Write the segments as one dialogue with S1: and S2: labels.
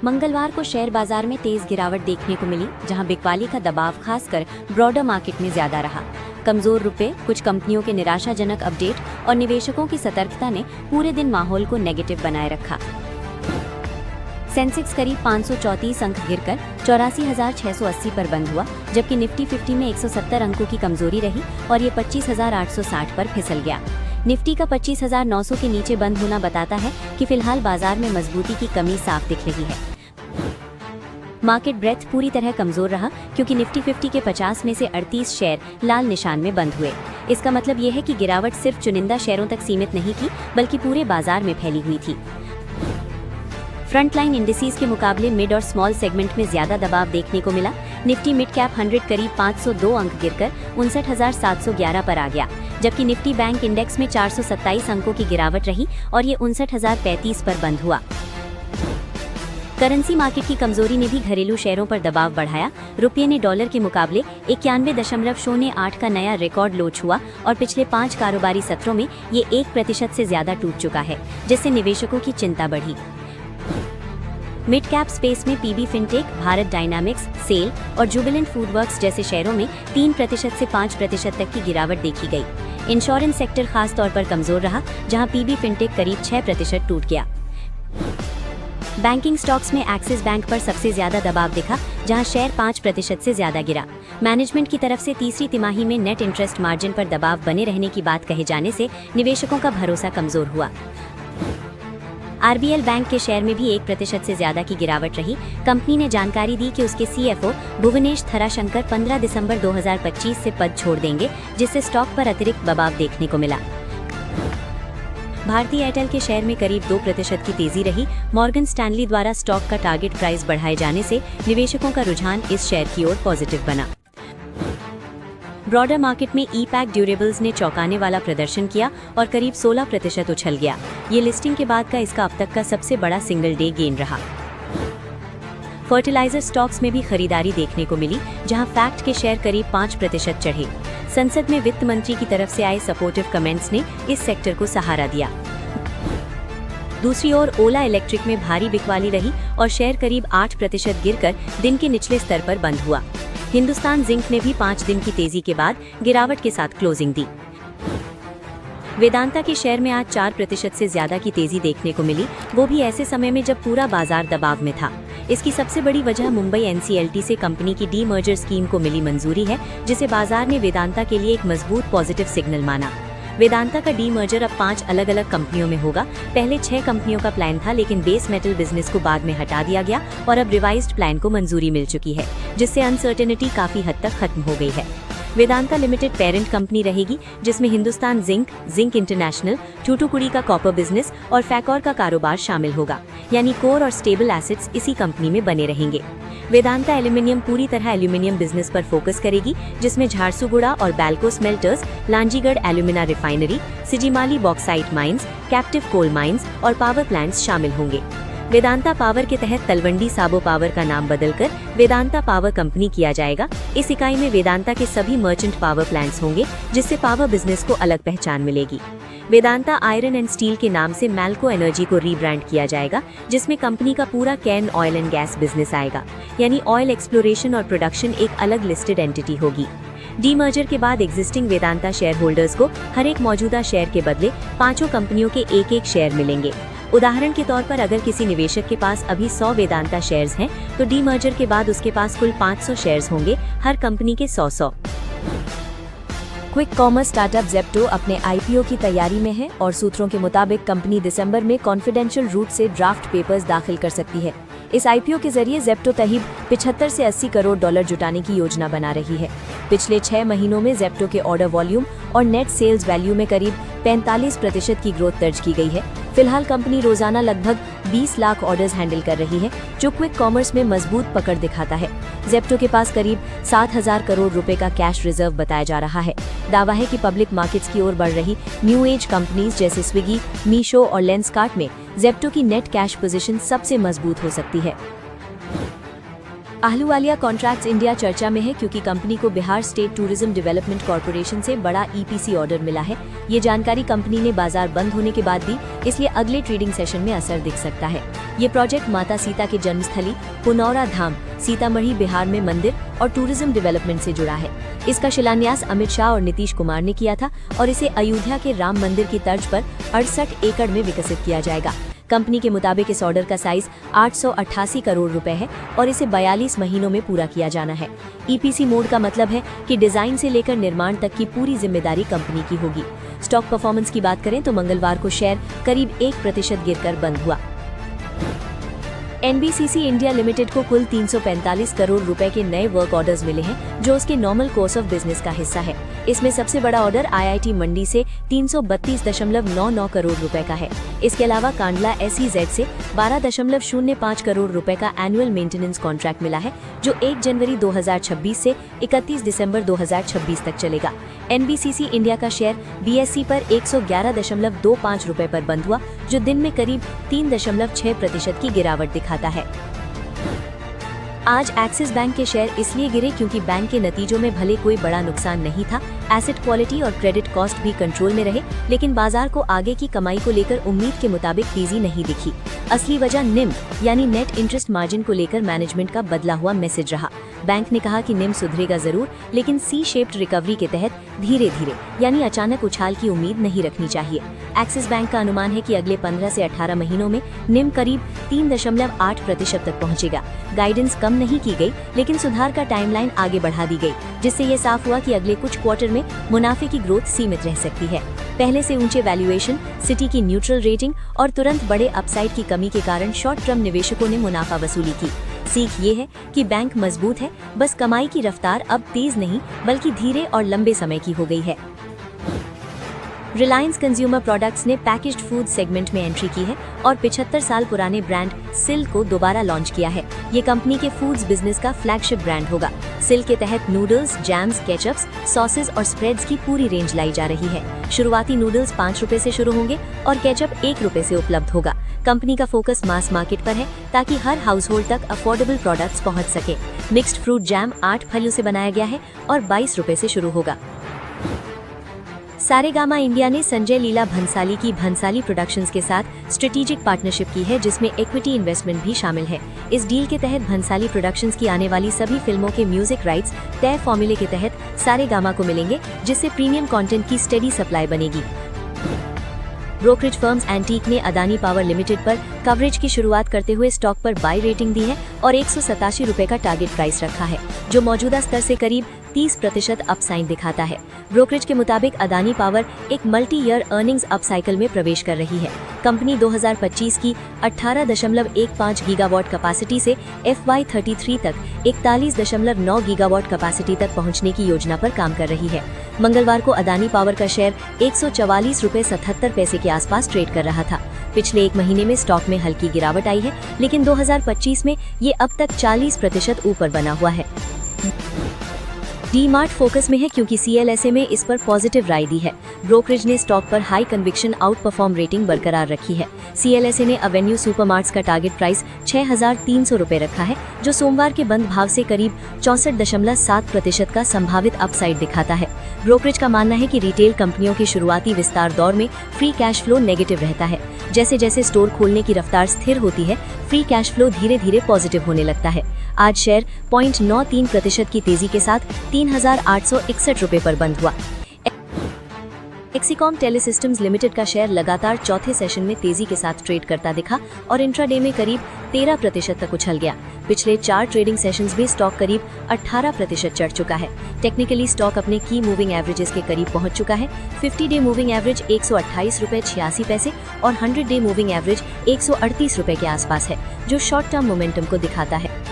S1: मंगलवार को शेयर बाजार में तेज गिरावट देखने को मिली, जहां बिकवाली का दबाव खासकर ब्रॉडर मार्केट में ज्यादा रहा। कमजोर रुपए, कुछ कंपनियों के निराशाजनक अपडेट और निवेशकों की सतर्कता ने पूरे दिन माहौल को नेगेटिव बनाए रखा। सेंसेक्स करीब 534 अंक गिरकर 84,680 पर बंद हुआ, जबकि निफ्टी 50 में 170 अंकों की कमजोरी रही और ये 25,860 पर फिसल गया। निफ्टी का 25,900 के नीचे बंद होना बताता है कि फिलहाल बाजार में मजबूती की कमी साफ दिख रही है। मार्केट ब्रेथ पूरी तरह कमजोर रहा, क्योंकि निफ्टी 50 के 50 में से 38 शेयर लाल निशान में बंद हुए। इसका मतलब ये है कि गिरावट सिर्फ चुनिंदा शेयरों तक सीमित नहीं थी, बल्कि पूरे बाजार में फैली हुई थी। फ्रंटलाइन इंडिसेस के मुकाबले मिड और स्मॉल सेगमेंट में ज्यादा दबाव देखने को मिला। निफ्टी मिड कैप 100 करीब 502 अंक गिरकर 59,711 पर आ गया, जबकि निफ्टी बैंक इंडेक्स में 427 अंकों की गिरावट रही और ये 59,035 पर बंद हुआ। करेंसी मार्केट की कमजोरी ने भी घरेलू शेयरों पर दबाव बढ़ाया। रुपये ने डॉलर के मुकाबले 91.08 का नया रिकॉर्ड लो छुआ और पिछले 5 कारोबारी सत्रों में ये 1% से ज्यादा टूट चुका है, जिससे निवेशकों की चिंता बढ़ी। मिड कैप स्पेस में पीबी फिनटेक, भारत डायनामिक्स, सेल और जुबिलेंट फूडवर्क्स जैसे शेयरों में 3% से 5% तक की गिरावट देखी गई। इंश्योरेंस सेक्टर खास तौर पर कमजोर रहा, जहां पीबी फिनटेक करीब 6% टूट गया। बैंकिंग स्टॉक्स में एक्सिस बैंक पर सबसे ज्यादा दबाव दिखा, जहां शेयर 5% से ज्यादा गिरा। मैनेजमेंट की तरफ से तीसरी तिमाही में नेट इंटरेस्ट मार्जिन पर दबाव बने रहने की बात कहे जाने से निवेशकों का भरोसा कमजोर हुआ। आरबीएल बैंक के शेयर में भी 1% से ज्यादा की गिरावट रही। कंपनी ने जानकारी दी कि उसके सीएफओ भुवनेश थराशंकर 15 दिसंबर 2025 से पद छोड़ देंगे, जिससे स्टॉक पर अतिरिक्त दबाव देखने को मिला। भारतीय एयरटेल के शेयर में करीब 2% की तेजी रही। मॉर्गन स्टैनली द्वारा स्टॉक का टारगेट प्राइस बढ़ाए जाने से निवेशकों का रुझान इस शेयर की ओर पॉजिटिव बना। ब्रॉडर मार्केट में ई-पैक ड्यूरेबल्स ने चौंकाने वाला प्रदर्शन किया और करीब 16% उछल गया। ये लिस्टिंग के बाद का इसका अब तक का सबसे बड़ा सिंगल डे गेन रहा। फर्टिलाइजर स्टॉक्स में भी खरीदारी देखने को मिली, जहां फैक्ट के शेयर करीब 5% चढ़े। संसद में वित्त मंत्री की तरफ से आए सपोर्टिव कमेंट्स ने इस सेक्टर को सहारा दिया। दूसरी ओर ओला इलेक्ट्रिक में भारी बिकवाली रही और शेयर करीब 8% गिरकर दिन के निचले स्तर पर बंद हुआ। हिंदुस्तान जिंक ने भी 5 दिन की तेजी के बाद गिरावट के साथ क्लोजिंग दी। वेदांता के शेयर में आज 4% से ज्यादा की तेजी देखने को मिली, वो भी ऐसे समय में जब पूरा बाजार दबाव में था। इसकी सबसे बड़ी वजह मुंबई एनसीएलटी से कंपनी की डी मर्जर स्कीम को मिली मंजूरी है, जिसे बाजार ने वेदांता के लिए एक मजबूत पॉजिटिव सिग्नल माना। वेदांता का डी मर्जर अब 5 अलग अलग कंपनियों में होगा। पहले 6 कंपनियों का प्लान था, लेकिन बेस मेटल बिजनेस को बाद में हटा दिया गया और अब रिवाइज्ड प्लान को मंजूरी मिल चुकी है, जिससे अनसर्टेनिटी काफी हद तक खत्म हो गई है। वेदांता लिमिटेड पेरेंट कंपनी रहेगी, जिसमें हिंदुस्तान जिंक, जिंक इंटरनेशनल, टूटुकुड़ी का कॉपर बिजनेस और फैकौर का कारोबार शामिल होगा, यानी कोर और स्टेबल एसेट्स इसी कंपनी में बने रहेंगे। वेदांता एल्यूमिनियम पूरी तरह एल्यूमिनियम बिजनेस पर फोकस करेगी, जिसमें झारसुगुड़ा और BALCO smelters, Lanjigarh alumina refinery, Sijimali bauxite mines, captive coal mines और पावर प्लांट्स शामिल होंगे। वेदांता पावर के तहत तलवंडी साबो पावर का नाम बदलकर वेदांता पावर कंपनी किया जाएगा। इस इकाई में वेदांता के सभी मर्चेंट पावर प्लांट्स होंगे, जिससे पावर बिजनेस को अलग पहचान मिलेगी। वेदांता आयरन एंड स्टील के नाम से मैल्को एनर्जी को रीब्रांड किया जाएगा, जिसमें कंपनी का पूरा can oil and gas business आएगा, यानी ऑयल एक्सप्लोरेशन और प्रोडक्शन एक अलग लिस्टेड एंटिटी होगी। डीमर्जर के बाद एग्जिस्टिंग वेदांता शेयर होल्डर्स को हर एक मौजूदा शेयर के बदले 5 कंपनियों के एक शेयर मिलेंगे। उदाहरण के तौर पर अगर किसी निवेशक के पास अभी 100 वेदांता शेयर्स हैं, तो डीमर्जर के बाद उसके पास कुल 500 शेयर्स होंगे, हर कंपनी के 100-100।
S2: क्विक कॉमर्स स्टार्टअप ज़ेप्टो अपने आईपीओ की तैयारी में है और सूत्रों के मुताबिक कंपनी दिसंबर में कॉन्फिडेंशियल रूट से ड्राफ्ट पेपर्स दाखिल कर सकती है। इस आईपीओ के जरिए ज़ेप्टो तहीब 75 से 80 करोड़ डॉलर जुटाने की योजना बना रही है। पिछले 6 महीनों में ज़ेप्टो के ऑर्डर वॉल्यूम और नेट सेल्स वैल्यू में करीब 45% की ग्रोथ दर्ज की गई है। फिलहाल कंपनी रोजाना लगभग 20 लाख ऑर्डर्स हैंडल कर रही है, जो क्विक कॉमर्स में मजबूत पकड़ दिखाता है। ज़ेप्टो के पास करीब 7,000 करोड़ रुपए का कैश रिजर्व बताया जा रहा है। दावा है कि पब्लिक मार्केट्स की ओर बढ़ रही न्यू एज कंपनीज जैसे स्विगी, मीशो और लेंसकार्ट में ज़ेप्टो की नेट कैश पोजीशन सबसे मजबूत हो सकती है। अहलूवालिया कॉन्ट्रैक्ट्स इंडिया चर्चा में है, क्योंकि कंपनी को Bihar state tourism development corporation से बड़ा ईपीसी ऑर्डर मिला है। ये जानकारी कंपनी ने बाजार बंद होने के बाद दी, इसलिए अगले ट्रेडिंग सेशन में असर दिख सकता है। ये प्रोजेक्ट माता सीता के जन्मस्थली पुनौरा धाम सीतामढ़ी बिहार में मंदिर और टूरिज्म डेवलपमेंट से जुड़ा है। इसका शिलान्यास अमित शाह और नीतीश कुमार ने किया था और इसे अयोध्या के राम मंदिर की तर्ज पर 68 एकड़ में विकसित किया जाएगा। कंपनी के मुताबिक इस ऑर्डर का साइज 888 करोड़ रुपए है और इसे 42 महीनों में पूरा किया जाना है। ईपीसी मोड का मतलब है कि डिजाइन से लेकर निर्माण तक की पूरी जिम्मेदारी कंपनी की होगी। स्टॉक परफॉर्मेंस की बात करें तो मंगलवार को शेयर करीब 1% गिरकर बंद हुआ। एनबीसीसी इंडिया लिमिटेड को कुल 345 करोड़ रुपए के नए वर्क ऑर्डर्स मिले हैं, जो उसके नॉर्मल कोर्स ऑफ बिजनेस का हिस्सा है। इसमें सबसे बड़ा ऑर्डर आईआईटी मंडी से 332.99 करोड़ रुपए का है। इसके अलावा कांडला एसईजेड से 12.05 करोड़ रुपए का एनुअल मेंटेनेंस कॉन्ट्रैक्ट मिला है, जो 1 जनवरी 2026 से 31 दिसंबर 2026 तक चलेगा। एनबीसीसी इंडिया का शेयर बीएसई पर 111.25 रुपए पर बंद हुआ, जो दिन में करीब 3.6% की गिरावट दिखाता है। आज एक्सिस बैंक के शेयर इसलिए गिरे क्योंकि बैंक के नतीजों में भले कोई बड़ा नुकसान नहीं था, एसेट क्वालिटी और क्रेडिट कॉस्ट भी कंट्रोल में रहे, लेकिन बाजार को आगे की कमाई को लेकर उम्मीद के मुताबिक तेजी नहीं दिखी। असली वजह निम यानी नेट इंटरेस्ट मार्जिन को लेकर मैनेजमेंट का बदला हुआ मैसेज रहा। बैंक ने कहा कि निम सुधरेगा जरूर, लेकिन सी शेप्ड रिकवरी के तहत धीरे धीरे यानी अचानक उछाल की उम्मीद नहीं रखनी चाहिए। एक्सिस बैंक का अनुमान है कि अगले 15 से 18 महीनों में निम करीब 3.8% तक पहुंचेगा। गाइडेंस कम नहीं की गई, लेकिन सुधार का टाइमलाइन आगे बढ़ा दी गई, जिससे ये साफ हुआ कि अगले कुछ क्वार्टर में मुनाफे की ग्रोथ सीमित रह सकती है। पहले से ऊंचे वैल्यूएशन, सिटी की न्यूट्रल रेटिंग और तुरंत बड़े अपसाइड की कमी के कारण शॉर्ट टर्म निवेशकों ने मुनाफा वसूली की। सीख ये है कि बैंक मजबूत है, बस कमाई की रफ्तार अब तेज नहीं बल्कि धीरे और लंबे समय की हो गई है। रिलायंस कंज्यूमर प्रोडक्ट्स ने पैकेज्ड फूड सेगमेंट में एंट्री की है और 75 साल पुराने ब्रांड सिल को दोबारा लॉन्च किया है। ये कंपनी के फूड्स बिजनेस का फ्लैगशिप ब्रांड होगा। सिल के तहत नूडल्स, जैम्स, केचप्स, सॉसेज और स्प्रेड्स की पूरी रेंज लाई जा रही है। शुरुआती नूडल्स 5 रुपए से शुरू होंगे और केचप 1 रुपए से उपलब्ध होगा। कंपनी का फोकस मास मार्केट पर है ताकि हर हाउस होल्ड तक अफोर्डेबल प्रोडक्ट्स पहुंच सके। मिक्स्ड फ्रूट जैम 8 फलों से बनाया गया है और 22 रुपए से शुरू होगा। सारेगामा इंडिया ने संजय लीला भंसाली की भंसाली प्रोडक्शंस के साथ स्ट्रेटेजिक पार्टनरशिप की है, जिसमें इक्विटी इन्वेस्टमेंट भी शामिल है। इस डील के तहत भंसाली प्रोडक्शंस की आने वाली सभी फिल्मों के म्यूजिक राइट्स तय फॉर्मूले के तहत सारेगामा को मिलेंगे, जिससे प्रीमियम कंटेंट की स्टेडी सप्लाई बनेगी। ब्रोकरेज फर्म्स एंटीक ने अदानी पावर लिमिटेड पर कवरेज की शुरुआत करते हुए स्टॉक पर बाय रेटिंग दी है और 187 रुपए का टारगेट प्राइस रखा है, जो मौजूदा स्तर से करीब 30% अपसाइड दिखाता है। ब्रोकरेज के मुताबिक अदानी पावर एक multi year earnings up cycle में प्रवेश कर रही है। कंपनी 2025 की 18.15 गीगावाट कैपेसिटी से FY33 तक 41.9 गीगावाट कैपेसिटी तक पहुंचने की योजना पर काम कर रही है। मंगलवार को अदानी पावर का शेयर 144 रुपए 77 पैसे के आसपास ट्रेड कर रहा था। पिछले 1 महीने में स्टॉक में हल्की गिरावट आई है, लेकिन 2025 में ये अब तक 40% ऊपर बना हुआ है। डी-मार्ट फोकस में है क्योंकि CLSA में इस पर पॉजिटिव राय दी है। ब्रोकरेज ने स्टॉक पर high conviction out perform rating बरकरार रखी है। CLSA ने एवेन्यू सुपरमार्ट्स का टारगेट प्राइस 6,300 रुपए रखा है, जो सोमवार के बंद भाव से करीब 64.7% का संभावित अपसाइड दिखाता है। ब्रोकरेज का मानना है कि रिटेल कंपनियों के शुरुआती विस्तार दौर में फ्री कैश फ्लो नेगेटिव रहता है। जैसे जैसे स्टोर खोलने की रफ्तार स्थिर होती है, फ्री कैश फ्लो धीरे धीरे पॉजिटिव होने लगता है। आज शेयर 0.93% की तेजी के साथ 3,861 रुपए पर बंद हुआ। एक्सिकॉम टेलीसिस्टम्स लिमिटेड का शेयर लगातार चौथे सेशन में तेजी के साथ ट्रेड करता दिखा और इंट्राडे में करीब 13% तक उछल गया। पिछले 4 ट्रेडिंग सेशंस में स्टॉक करीब 18% चढ़ चुका है। टेक्निकली स्टॉक अपने की मूविंग एवरेजेस के करीब पहुंच चुका है। 50 डे मूविंग एवरेज 128 रुपए 86 पैसे और 100 डे मूविंग एवरेज 138 रुपए के आसपास है, जो शॉर्ट टर्म मोमेंटम को दिखाता है।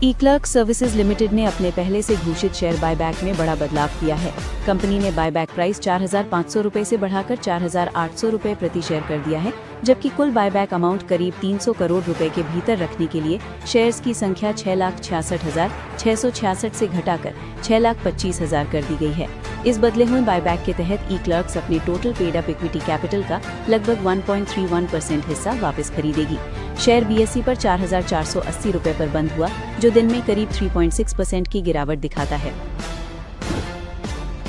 S3: ई-क्लर्क सर्विसेज लिमिटेड ने अपने पहले से घोषित शेयर बायबैक में बड़ा बदलाव किया है। कंपनी ने बायबैक प्राइस 4,500 रुपए से बढ़ाकर 4,800 रुपए प्रति शेयर कर दिया है, जबकि कुल बायबैक अमाउंट करीब 300 करोड़ रुपए के भीतर रखने के लिए शेयर्स की संख्या 6,66,666 से घटाकर 6,25,000 कर दी गई है। इस बदले हुए बायबैक के तहत ई-क्लर्क्स अपने total paid up equity capital का लगभग 1.31% हिस्सा वापस खरीदेगी। शेयर बीएसई पर 4,480 रुपए पर बंद हुआ, जो दिन में करीब 3.6% की गिरावट दिखाता है।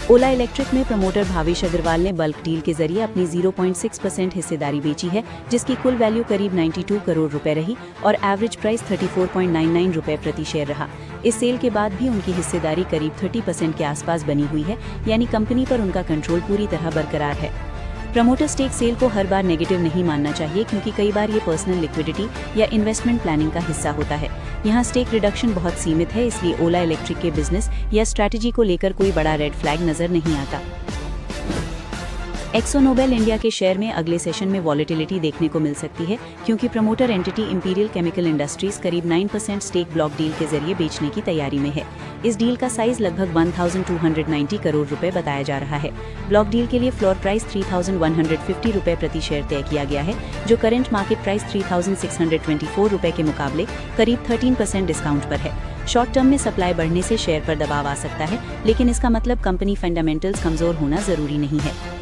S3: ओला इलेक्ट्रिक में प्रमोटर भावेश अग्रवाल ने बल्क डील के जरिए अपनी 0.6% हिस्सेदारी बेची है, जिसकी कुल वैल्यू करीब 92 करोड़ रुपए रही और एवरेज प्राइस 34.99 रुपए प्रति शेयर रहा। इस सेल के बाद भी उनकी हिस्सेदारी करीब 30% के आसपास बनी हुई है, यानी कंपनी पर उनका कंट्रोल पूरी तरह बरकरार है। प्रमोटर स्टेक सेल को हर बार नेगेटिव नहीं मानना चाहिए, क्योंकि कई बार ये पर्सनल लिक्विडिटी या इन्वेस्टमेंट प्लानिंग का हिस्सा होता है। यहाँ स्टेक रिडक्शन बहुत सीमित है, इसलिए ओला इलेक्ट्रिक के बिजनेस या स्ट्रैटेजी को लेकर कोई बड़ा रेड फ्लैग नजर नहीं आता। एक्सो नोबेल इंडिया के शेयर में अगले सेशन में वॉलेटिलिटी देखने को मिल सकती है, क्योंकि promoter entity imperial chemical industries करीब 9% स्टेक ब्लॉक डील के जरिए बेचने की तैयारी में है। इस डील का साइज लगभग 1290 करोड़ रुपए बताया जा रहा है। ब्लॉक डील के लिए फ्लोर प्राइस 3150 रुपए प्रति शेयर तय किया गया है, जो करंट मार्केट प्राइस 3624 रुपए के मुकाबले करीब 13% डिस्काउंट पर है। शॉर्ट टर्म में सप्लाई बढ़ने से शेयर पर दबाव आ सकता है, लेकिन इसका मतलब कंपनी फंडामेंटल्स कमजोर होना जरूरी नहीं है।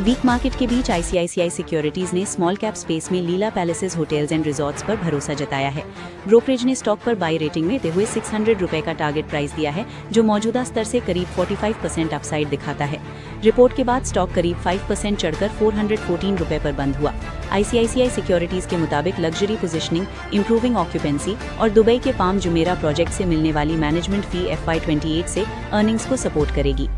S3: वीक मार्केट के बीच ICICI सिक्योरिटीज ने स्मॉल कैप स्पेस में लीला पैलेसेस होटल्स एंड रिजॉर्ट्स पर भरोसा जताया है। ब्रोकरेज ने स्टॉक पर बाय रेटिंग में देते हुए 600 रुपए का टारगेट प्राइस दिया है, जो मौजूदा स्तर से करीब 45% अपसाइड दिखाता है। रिपोर्ट के बाद स्टॉक करीब 5% चढ़कर 414 रुपए पर बंद हुआ। ICICI सिक्योरिटीज के मुताबिक लग्जरी पोजिशनिंग, इंप्रूविंग ऑक्यूपेंसी और दुबई के पाम जुमेरा प्रोजेक्ट से मिलने वाली मैनेजमेंट फी FY28 से अर्निंग्स को सपोर्ट करेगी।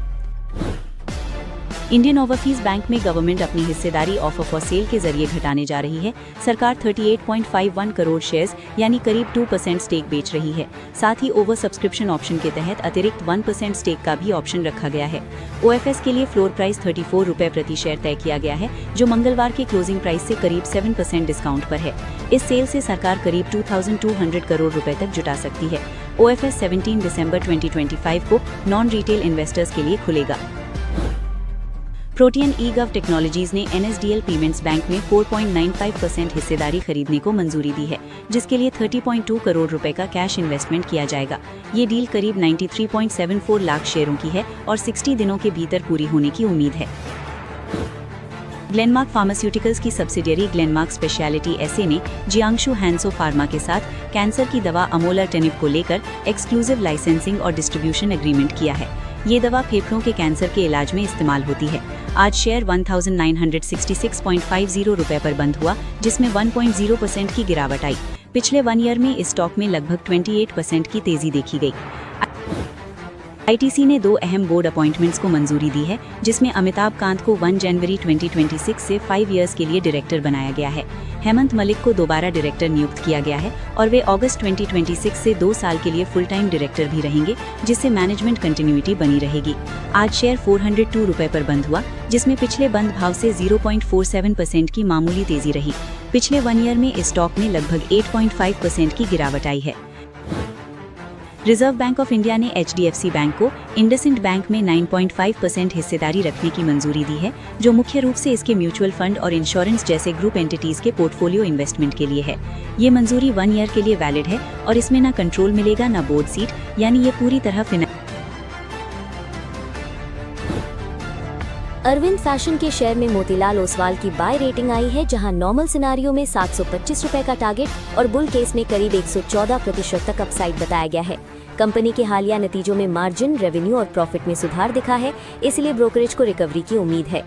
S3: इंडियन ओवरसीज बैंक में गवर्नमेंट अपनी हिस्सेदारी ऑफर फॉर सेल के जरिए घटाने जा रही है। सरकार 38.51 करोड़ शेयर्स यानी करीब 2% स्टेक बेच रही है। साथ ही ओवर सब्सक्रिप्शन ऑप्शन के तहत अतिरिक्त 1% स्टेक का भी ऑप्शन रखा गया है। OFS के लिए फ्लोर प्राइस 34 रुपए प्रति शेयर तय किया गया है, जो मंगलवार के क्लोजिंग प्राइस से करीब 7% डिस्काउंट पर है। इस सेल से सरकार करीब 2200 करोड़ रुपए तक जुटा सकती है। OFS 17 दिसंबर 2025 को नॉन रिटेल इन्वेस्टर्स के लिए खुलेगा। प्रोटियन ई-गव टेक्नोलॉजीज ने NSDL पेमेंट्स बैंक में 4.95% हिस्सेदारी खरीदने को मंजूरी दी है, जिसके लिए 30.2 करोड़ रुपए का कैश इन्वेस्टमेंट किया जाएगा। ये डील करीब 93.74 लाख शेयरों की है और 60 दिनों के भीतर पूरी होने की उम्मीद है। ग्लेनमार्क फार्मास्यूटिकल्स की सब्सिडियरी ग्लेनमार्क स्पेशलिटी SA ने जियांगशु हैंसो फार्मा के साथ कैंसर की दवा अमोलर्टेनिब को लेकर एक्सक्लूसिव लाइसेंसिंग और डिस्ट्रीब्यूशन एग्रीमेंट किया है। ये दवा फेफड़ों के कैंसर के इलाज में इस्तेमाल होती है। आज शेयर 1966.50 रुपए पर बंद हुआ, जिसमें 1.0% की गिरावट आई। पिछले 1 ईयर में इस स्टॉक में लगभग 28% की तेजी देखी गई। ITC ने 2 अहम बोर्ड अपॉइंटमेंट्स को मंजूरी दी है, जिसमें अमिताभ कांत को 1 जनवरी 2026 से 5 इयर्स के लिए डायरेक्टर बनाया गया है। हेमंत मलिक को दोबारा डायरेक्टर नियुक्त किया गया है और वे अगस्त 2026 से 2 साल के लिए फुल टाइम डायरेक्टर भी रहेंगे, जिससे मैनेजमेंट कंटिन्यूटी बनी रहेगी। आज शेयर 402 रुपए पर बंद हुआ, जिसमें पिछले बंद भाव से 0.47% की मामूली तेजी रही। पिछले 1 ईयर में इस स्टॉक में लगभग 8.5% की गिरावट आई है। रिजर्व बैंक ऑफ इंडिया ने HDFC बैंक को इंडसइंड बैंक में 9.5% हिस्सेदारी रखने की मंजूरी दी है, जो मुख्य रूप से इसके म्यूचुअल फंड और इंश्योरेंस जैसे ग्रुप एंटिटीज के पोर्टफोलियो इन्वेस्टमेंट के लिए है। ये मंजूरी 1 ईयर के लिए वैलिड है और इसमें न कंट्रोल मिलेगा न बोर्ड सीट, यानी ये पूरी तरह
S2: अरविंद फैशन के शेयर में मोतीलाल ओसवाल की बाय रेटिंग आई है, जहां नॉर्मल सिनारियो में 725 रुपए का टारगेट और बुल केस में करीब 114% तक अपसाइड बताया गया है। कंपनी के हालिया नतीजों में मार्जिन, रेवेन्यू और प्रॉफिट में सुधार दिखा है, इसलिए ब्रोकरेज को रिकवरी की उम्मीद है।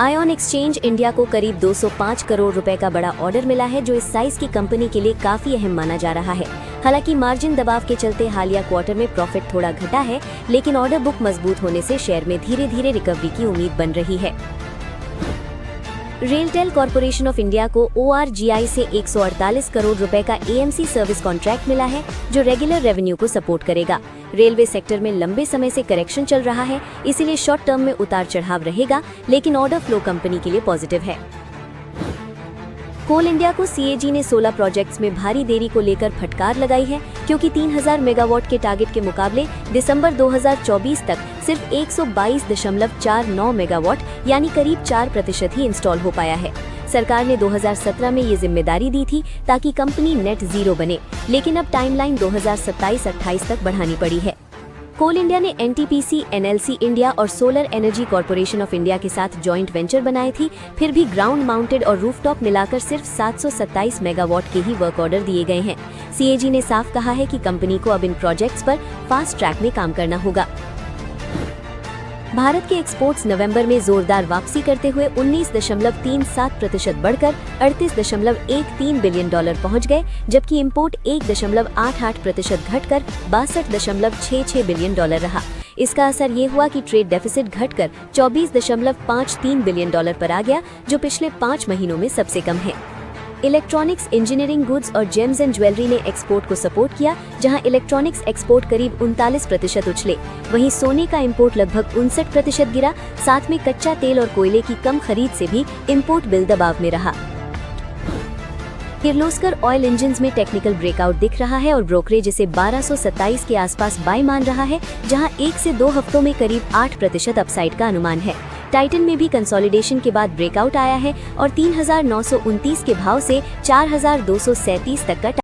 S2: आयन एक्सचेंज इंडिया को करीब 205 करोड़ रुपए का बड़ा ऑर्डर मिला है, जो इस साइज की कंपनी के लिए काफी अहम माना जा रहा है। हालांकि मार्जिन दबाव के चलते हालिया क्वार्टर में प्रॉफिट थोड़ा घटा है, लेकिन ऑर्डर बुक मजबूत होने से शेयर में धीरे धीरे रिकवरी की उम्मीद बन रही है। रेलटेल कॉर्पोरेशन ऑफ इंडिया को ORGI से 148 करोड़ रुपए का AMC सर्विस कॉन्ट्रैक्ट मिला है, जो रेगुलर रेवेन्यू को सपोर्ट करेगा। रेलवे सेक्टर में लंबे समय से करेक्शन चल रहा है, इसीलिए शॉर्ट टर्म में उतार चढ़ाव रहेगा, लेकिन ऑर्डर फ्लो कंपनी के लिए पॉजिटिव है। कोल इंडिया को CAG ने 16 प्रोजेक्ट्स में भारी देरी को लेकर फटकार लगाई है, क्योंकि 3000 मेगावाट के टारगेट के मुकाबले दिसंबर 2024 तक सिर्फ 122.49 मेगावाट यानी करीब 4% ही इंस्टॉल हो पाया है। सरकार ने 2017 में ये जिम्मेदारी दी थी ताकि कंपनी नेट जीरो बने, लेकिन अब टाइमलाइन 2027-28 तक बढ़ानी पड़ी है। कोल इंडिया ने एनटीपीसी, एनएलसी इंडिया और solar energy corporation of India के साथ जॉइंट वेंचर बनाई थी। फिर भी ग्राउंड माउंटेड और रूफटॉप मिलाकर सिर्फ 727 मेगावाट के ही वर्क ऑर्डर दिए गए हैं। सीएजी ने साफ कहा है कि कंपनी को अब इन प्रोजेक्ट्स पर फास्ट ट्रैक में काम करना होगा। भारत के एक्सपोर्ट्स नवंबर में जोरदार वापसी करते हुए 19.37% बढ़कर $38.13 बिलियन पहुंच गए, जबकि इंपोर्ट 1.88% घटकर $62.66 बिलियन रहा। इसका असर ये हुआ कि ट्रेड डेफिसिट घटकर $24.53 बिलियन पर आ गया, जो पिछले 5 महीनों में सबसे कम है। इलेक्ट्रॉनिक्स, इंजीनियरिंग गुड्स और जेम्स एंड ज्वेलरी ने एक्सपोर्ट को सपोर्ट किया, जहां इलेक्ट्रॉनिक्स एक्सपोर्ट करीब 39% उछले। वहीं सोने का इंपोर्ट लगभग 59% गिरा। साथ में कच्चा तेल और कोयले की कम खरीद से भी इंपोर्ट बिल दबाव में रहा। किर्लोस्कर ऑयल इंजन्स में टेक्निकल ब्रेकआउट दिख रहा है और ब्रोकरेज इसे 1227 के आसपास बाय मान रहा है, जहां 1 से 2 हफ्तों में करीब 8% अपसाइड का अनुमान है। टाइटन में भी कंसोलिडेशन के बाद ब्रेकआउट आया है और 3929 के भाव से 4237 तक का